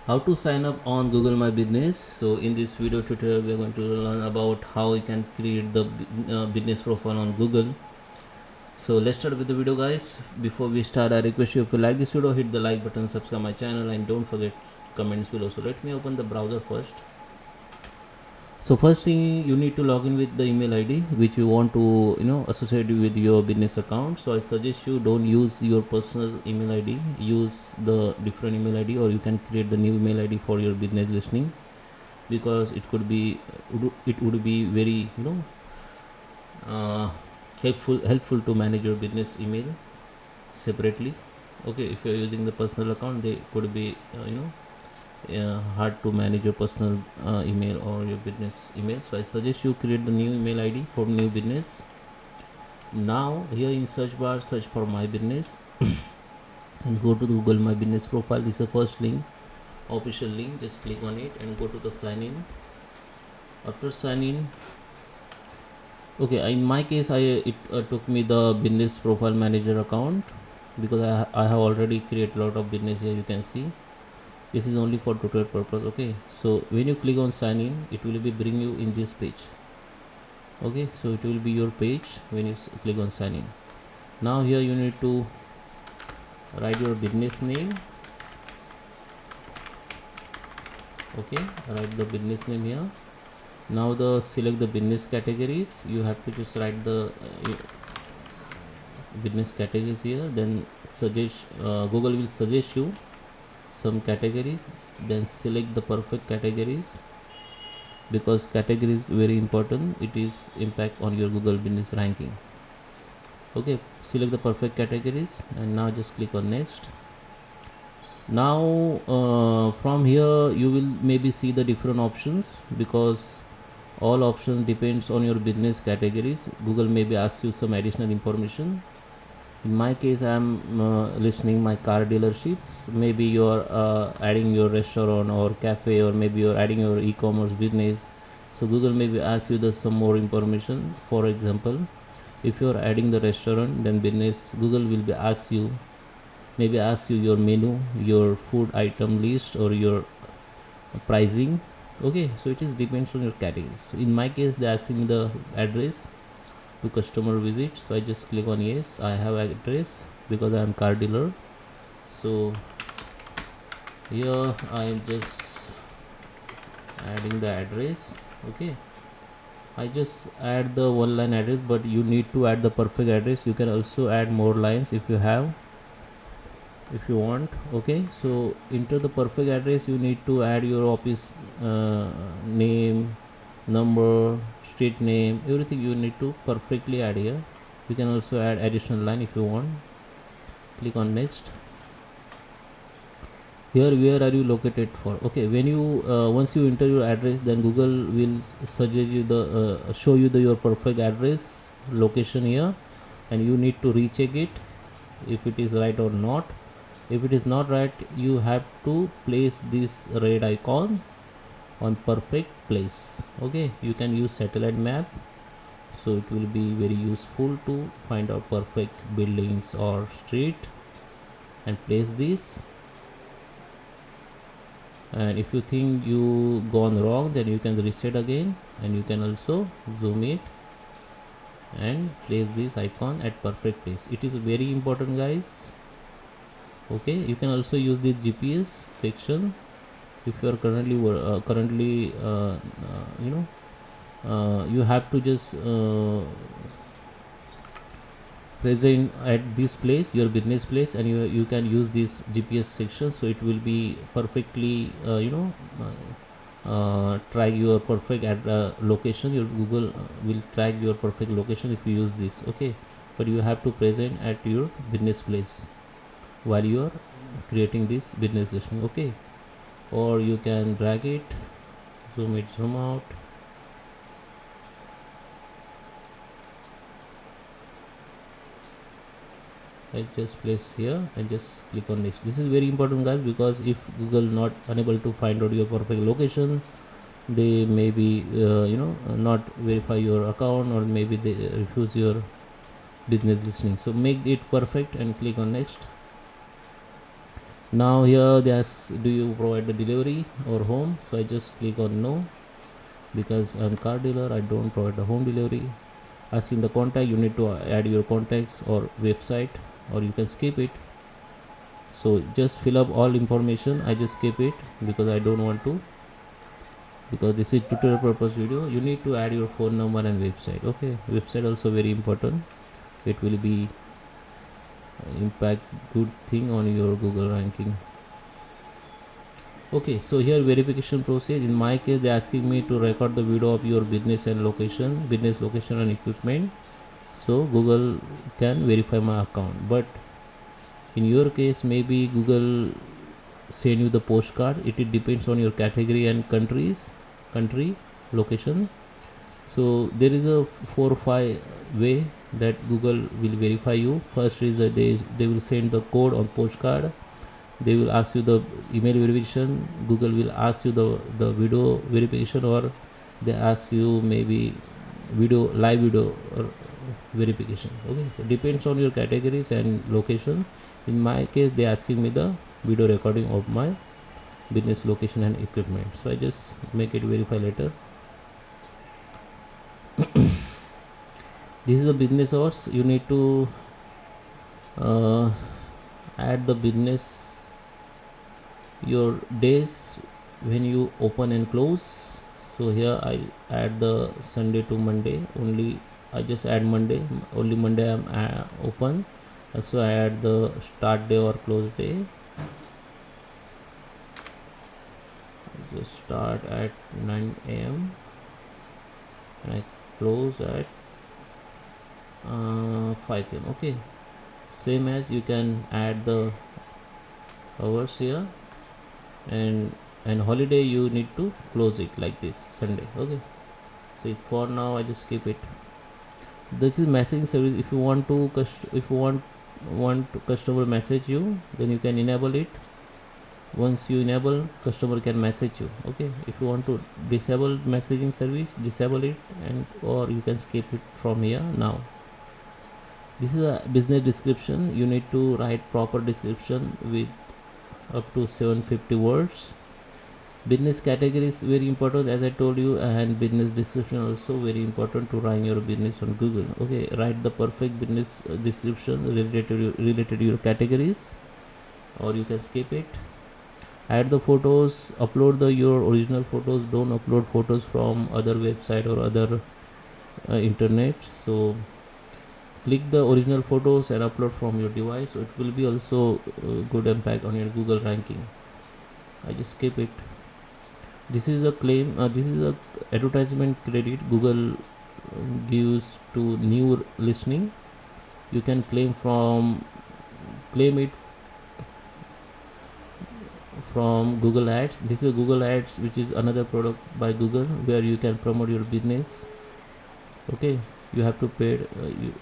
How to sign up on Google My Business. So in this video tutorial we are going to learn about how you can create the business profile on Google. So let's start with the video, guys. Before we start, I request you, if you like this video, hit the like button, subscribe my channel, and don't forget comments below. So let me open the browser first. So first thing, you need to log in with the email ID which you want to associate with your business account. So I suggest you don't use your personal email ID, use the different email ID, or you can create the new email ID for your business listening, because it would be very uh, helpful to manage your business email separately. Okay, if you are using the personal account, they could be hard to manage your personal email or your business email. So I suggest you create the new email ID for new business. Now here in search bar, search for my business and go to the Google My Business profile. This is the first link, official link. Just click on it and go to the sign in. After sign in, okay, in my case it took me the business profile manager account, because I have already created a lot of business here. You can see this is only for tutorial purpose. Okay, so when you click on sign in, it will be bring you in this page. Okay, so it will be your page when you click on sign in. Now here you need to write your business name. Okay, write the business name here. Now select the business categories. You have to just write the business categories here. Then Google will suggest you some categories. Then select the perfect categories, because category is very important. It is impact on your Google business ranking. Okay, select the perfect categories and now just click on next. Now from here you will maybe see the different options, because all options depends on your business categories. Google maybe asks you some additional information. In my case, I am listening my car dealerships. Maybe you are adding your restaurant or cafe, or maybe you are adding your e-commerce business. So Google maybe asks you some more information. For example, if you are adding the restaurant, then business Google will be ask you your menu, your food item list, or your pricing. Okay, so it is depends on your category. So in my case, they asking me the address to customer visit. So I just click on yes, I have address, because I am car dealer. So here I am just adding the address. Okay, I just add the one line address, but you need to add the perfect address. You can also add more lines if you want. Okay, so enter the perfect address. You need to add your office name, number, street name, everything you need to perfectly add here. You can also add additional line if you want. Click on next. Here, where are you located for? Okay, when you once you enter your address, then Google will suggest you show you your perfect address location here, and you need to recheck it if it is right or not. If it is not right, you have to place this red icon on perfect place. Okay, you can use satellite map, so it will be very useful to find out perfect buildings or street and place this. And if you think you gone wrong, then you can reset again, and you can also zoom it and place this icon at perfect place. It is very important, guys. Okay, you can also use this GPS section if you are currently you have to just present at this place, your business place, and you can use this GPS section, so it will be perfectly track your perfect location. Your Google will track your perfect location if you use this. Okay, but you have to present at your business place while you are creating this business listing. Okay, or you can drag it, zoom out. I just place here and just click on next. This is very important, guys, because if Google not unable to find out your perfect location, they may be not verify your account, or maybe they refuse your business listing. So make it perfect and click on next. Now here they ask, do you provide the delivery or home? So I just click on no, because I'm car dealer, I don't provide the home delivery. Asking the contact, you need to add your contacts or website, or you can skip it. So just fill up all information. I just skip it because I don't want to, because this is tutorial purpose video. You need to add your phone number and website. Okay, website also very important. It will be impact good thing on your Google ranking. Okay, so here verification process. In my case, they're asking me to record the video of your business and location, business location and equipment, so Google can verify my account. But in your case, maybe Google send you the postcard. It depends on your category and country location. So there is a 4 or 5 way that Google will verify you. First is that they will send the code on postcard. They will ask you the email verification. Google will ask you the video verification, or they ask you maybe live video or verification. Okay, so depends on your categories and location. In my case, they asking me the video recording of my business location and equipment, so I just make it verify later. This is the business hours. You need to add the business, your days when you open and close. So here I add the Sunday to Monday only. I just add Monday, only Monday I'm open. So I add the start day or close day. I just start at 9 a.m. and I close at 5 p.m. Okay, same as you can add the hours here, and holiday you need to close it like this, Sunday. Okay, so for now I just keep it. This is messaging service. If you want to want customer message you, then you can enable it. Once you enable, customer can message you. Okay, if you want to disable messaging service, disable it, and or you can skip it from here. Now this is a business description. You need to write proper description with up to 750 words. Business category is very important, as I told you, and business description also very important to run your business on Google. Okay, write the perfect business description related to your categories, or you can skip it. Add the photos, upload your original photos. Don't upload photos from other website or other internet. So click the original photos and upload from your device, so it will be also good impact on your Google ranking. I just skip it. This is a claim, this is a advertisement credit Google gives to new listening. You can claim it from Google Ads. This is Google Ads, which is another product by Google where you can promote your business. Okay, you have to pay.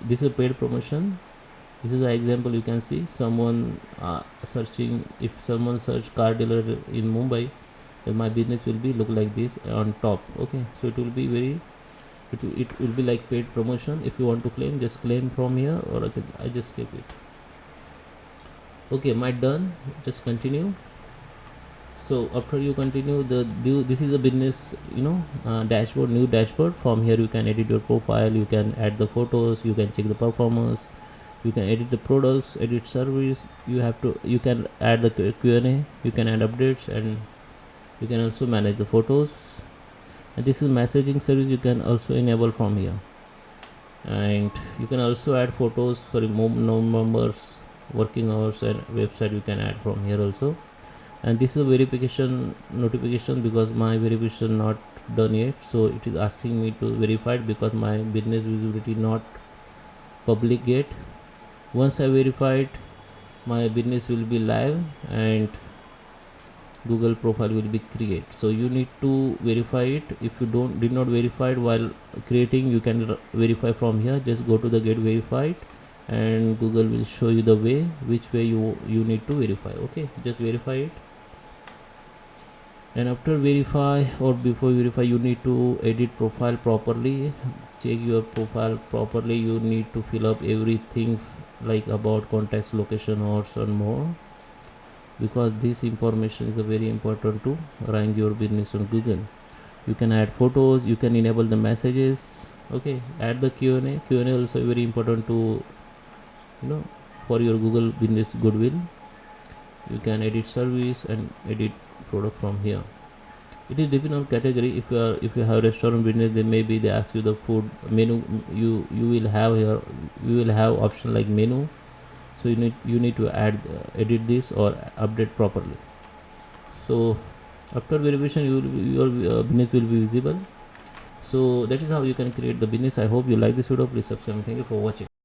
This is a paid promotion. This is an example. You can see someone searching. If someone search car dealer in Mumbai, then my business will be look like this on top. Okay, so it will be it will be like paid promotion. If you want to claim, just claim from here, or I just skip it. Okay, my done. Just continue. So after you continue, this is a business dashboard, new dashboard. From here you can edit your profile, you can add the photos, you can check the performance, you can edit the products, edit service. You can add the Q&A, you can add updates, and you can also manage the photos. And this is messaging service, you can also enable from here, and you can also add photos, numbers, working hours, and website you can add from here also. And this is a verification notification because my verification not done yet, so it is asking me to verify it because my business visibility not public yet. Once I verify it, my business will be live and Google profile will be created. So you need to verify it. If you did not verify it while creating, you can verify from here. Just go to the get verified and Google will show you the way which way you need to verify. Okay, just verify it. And after verify or before verify, you need to edit profile properly, check your profile properly. You need to fill up everything like about contacts, location, hours, and more. because this information is a very important to rank your business on Google. You can add photos, you can enable the messages. Okay, add the Q&A also very important to, you know, for your Google business goodwill. You can edit service and edit product from here. It is depend on category. If you have restaurant business, then maybe they ask you the food menu. You will have here, you will have option like menu, so you need to add edit this or update properly. So after verification, your business will be visible. So that is how you can create the business. I hope you like this video. Please subscribe. Thank you for watching.